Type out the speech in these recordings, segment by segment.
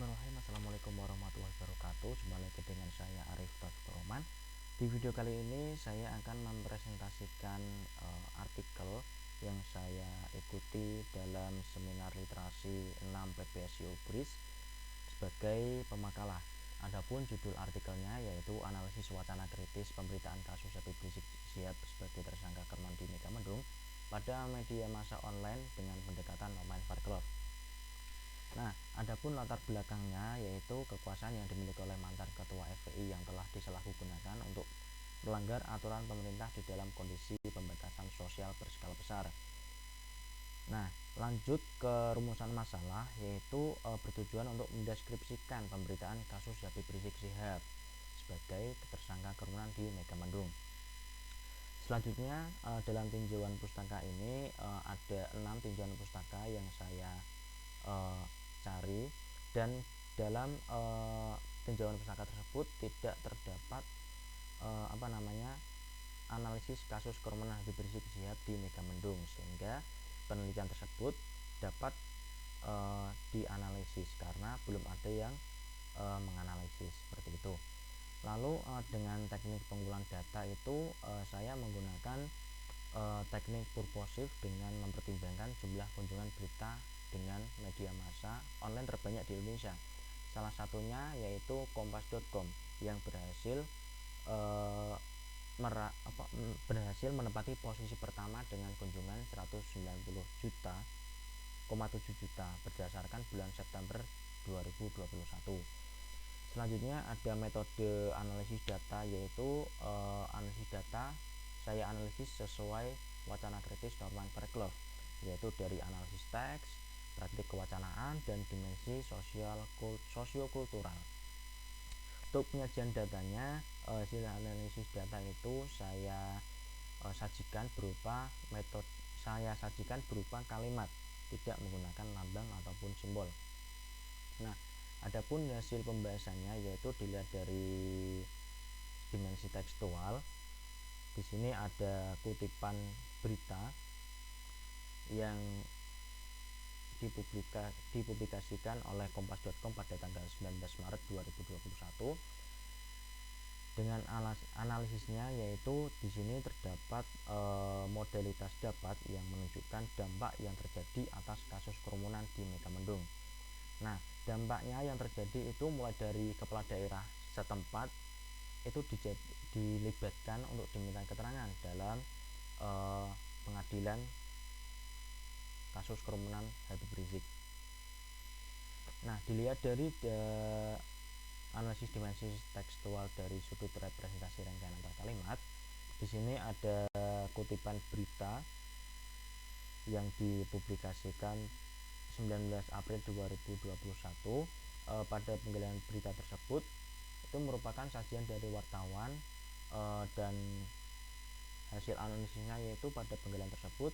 Bismillahirrahmanirrahim. Assalamualaikum warahmatullahi wabarakatuh. Jumpa lagi dengan saya Arif Taufik Roman. Di video kali ini saya akan mempresentasikan artikel yang saya ikuti dalam seminar literasi 6 PPSU BRIS sebagai pemakalah. Adapun judul artikelnya yaitu analisis wacana kritis pemberitaan kasus Habib Rizik Syihab sebagai tersangka Kerman di Megamendung pada media massa online dengan pendekatan online Farklov. Nah, adapun latar belakangnya yaitu kekuasaan yang dimiliki oleh mantan ketua FPI yang telah disalahgunakan untuk melanggar aturan pemerintah di dalam kondisi pembatasan sosial berskala besar. Nah, lanjut ke rumusan masalah yaitu bertujuan untuk mendeskripsikan pemberitaan kasus Habib Rizik Syihab sebagai tersangka kerumunan di Megamendung. Selanjutnya dalam tinjauan pustaka ini ada 6 tinjauan pustaka yang saya cari, dan dalam tinjauan pustaka tersebut tidak terdapat analisis kasus kerumunan Habib Rizik Syihab di Megamendung, sehingga penelitian tersebut dapat dianalisis karena belum ada yang menganalisis seperti itu. Lalu dengan teknik pengumpulan data itu saya menggunakan teknik purposif dengan mempertimbangkan jumlah kunjungan berita dengan media massa online terbanyak di Indonesia. Salah satunya yaitu kompas.com yang berhasil menempati posisi pertama dengan kunjungan 190,7 juta berdasarkan bulan September 2021. Selanjutnya ada metode analisis data yaitu analisis data saya analisis sesuai wacana kritis Norman Farklov, yaitu dari analisis teks, praktik kewacanaan, dan dimensi sosiokultural. Untuk penyajian datanya, hasil analisis data itu saya sajikan berupa kalimat, tidak menggunakan lambang ataupun simbol. Nah, adapun hasil pembahasannya yaitu dilihat dari dimensi tekstual. Di sini ada kutipan berita yang dipublikasikan oleh kompas.com pada tanggal 19 Maret 2021. Dengan analisisnya yaitu di sini terdapat modalitas dapat yang menunjukkan dampak yang terjadi atas kasus kerumunan di Megamendung. Nah, dampaknya yang terjadi itu mulai dari kepala daerah setempat itu dilibatkan untuk diminta keterangan dalam pengadilan kasus kerumunan Habib Rizik. Nah, dilihat dari analisis dimensi tekstual dari sudut representasi rangkaian antar kalimat, di sini ada kutipan berita yang dipublikasikan 19 April 2021. Pada penggalian berita tersebut itu merupakan sajian dari wartawan, dan hasil analisisnya yaitu pada penggalian tersebut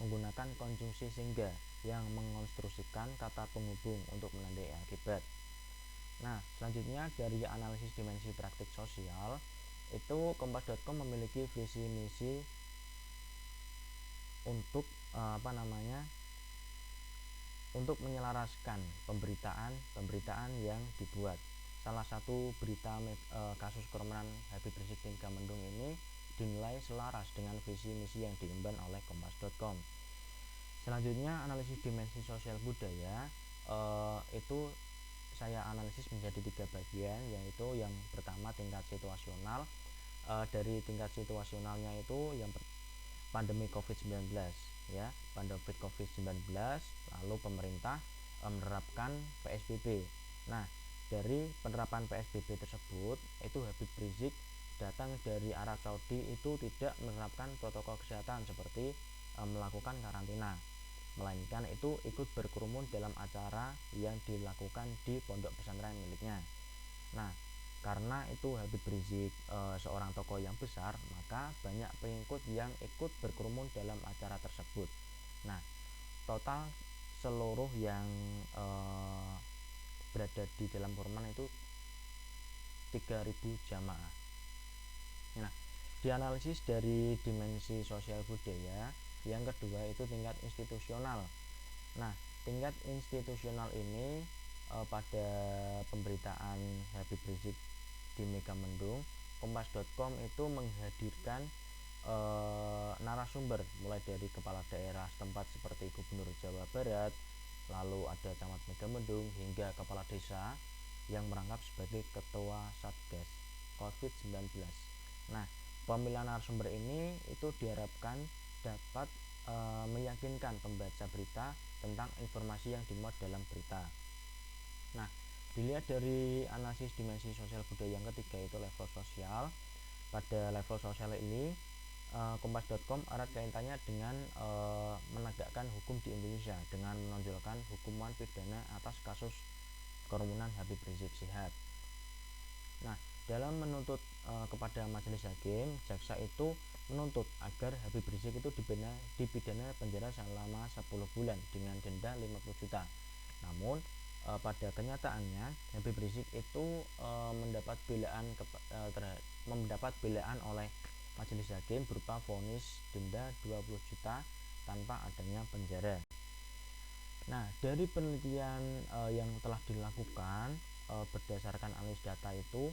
menggunakan konjungsi sehingga yang mengonstruksikan kata penghubung untuk menandai akibat. Nah, selanjutnya dari analisis dimensi praktik sosial itu kompas.com memiliki visi misi untuk untuk menyelaraskan pemberitaan yang dibuat. Salah satu berita kasus kerumunan Habib Rizik di Megamendung ini dinilai selaras dengan visi misi yang diemban oleh kompas.com. Selanjutnya analisis dimensi sosial budaya itu saya analisis menjadi 3 bagian, yaitu yang pertama tingkat situasional. Dari tingkat situasionalnya itu yang pandemi COVID-19 ya, pandemi COVID-19, lalu pemerintah menerapkan PSBB. Nah, dari penerapan PSBB tersebut itu Habib Rizik datang dari Arab Saudi itu tidak menerapkan protokol kesehatan seperti melakukan karantina, melainkan itu ikut berkerumun dalam acara yang dilakukan di pondok pesantren miliknya. Nah, karena itu Habib Rizik seorang tokoh yang besar, maka banyak pengikut yang ikut berkerumun dalam acara tersebut. Nah, total seluruh yang berada di dalam kerumunan itu 3.000 jamaah. Nah, dianalisis dari dimensi sosial budaya, yang kedua itu tingkat institusional. Nah, tingkat institusional ini pada pemberitaan Habib Rizik di Megamendung, Kompas.com itu menghadirkan narasumber mulai dari kepala daerah setempat seperti Gubernur Jawa Barat, lalu ada Camat Megamendung hingga kepala desa yang merangkap sebagai ketua Satgas COVID-19. Nah, pemilihan narasumber ini itu diharapkan dapat meyakinkan pembaca berita tentang informasi yang dimuat dalam berita. Nah, dilihat dari analisis dimensi sosial budaya yang ketiga, itu level sosial. Pada level sosial ini, Kompas.com erat kaitannya dengan menegakkan hukum di Indonesia dengan menonjolkan hukuman pidana atas kasus kerumunan Habib Rizik Syihab. Nah, dalam menuntut kepada majelis hakim, jaksa itu menuntut agar Habib Rizik itu dipidana penjara selama 10 bulan dengan denda 50 juta. Namun pada kenyataannya Habib Rizik itu mendapat belaan oleh majelis hakim berupa vonis denda 20 juta tanpa adanya penjara. Nah, dari penelitian yang telah dilakukan berdasarkan analisis data itu,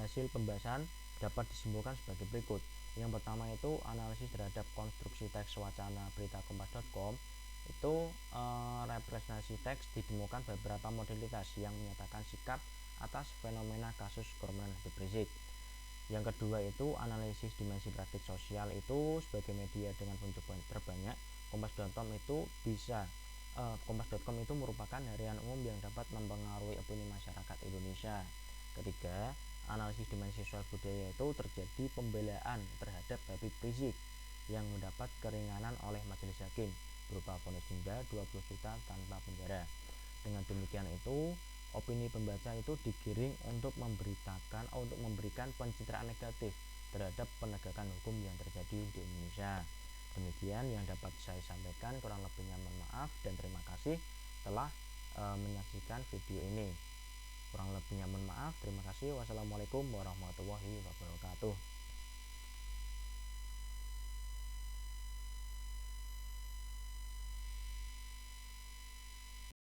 hasil pembahasan dapat disimpulkan sebagai berikut. Yang pertama itu analisis terhadap konstruksi teks wacana berita Kompas.com. Itu representasi teks ditemukan beberapa modalitas yang menyatakan sikap atas fenomena kasus kerumunan Habib Rizik. Yang kedua itu analisis dimensi praktik sosial itu sebagai media dengan penjualan terbanyak, Kompas.com itu merupakan harian umum yang dapat mempengaruhi opini masyarakat Indonesia. Ketiga, analisis dimensi sosial budaya itu terjadi pembelaan terhadap Habib Rizik yang mendapat keringanan oleh majelis hakim berupa vonis denda 20 juta tanpa penjara. Dengan demikian itu, opini pembaca itu digiring untuk memberikan pencitraan negatif terhadap penegakan hukum yang terjadi di Indonesia. Demikian yang dapat saya sampaikan, kurang lebihnya mohon maaf dan terima kasih telah menyaksikan video ini. Kurang lebihnya mohon maaf, terima kasih. Wassalamualaikum warahmatullahi wabarakatuh.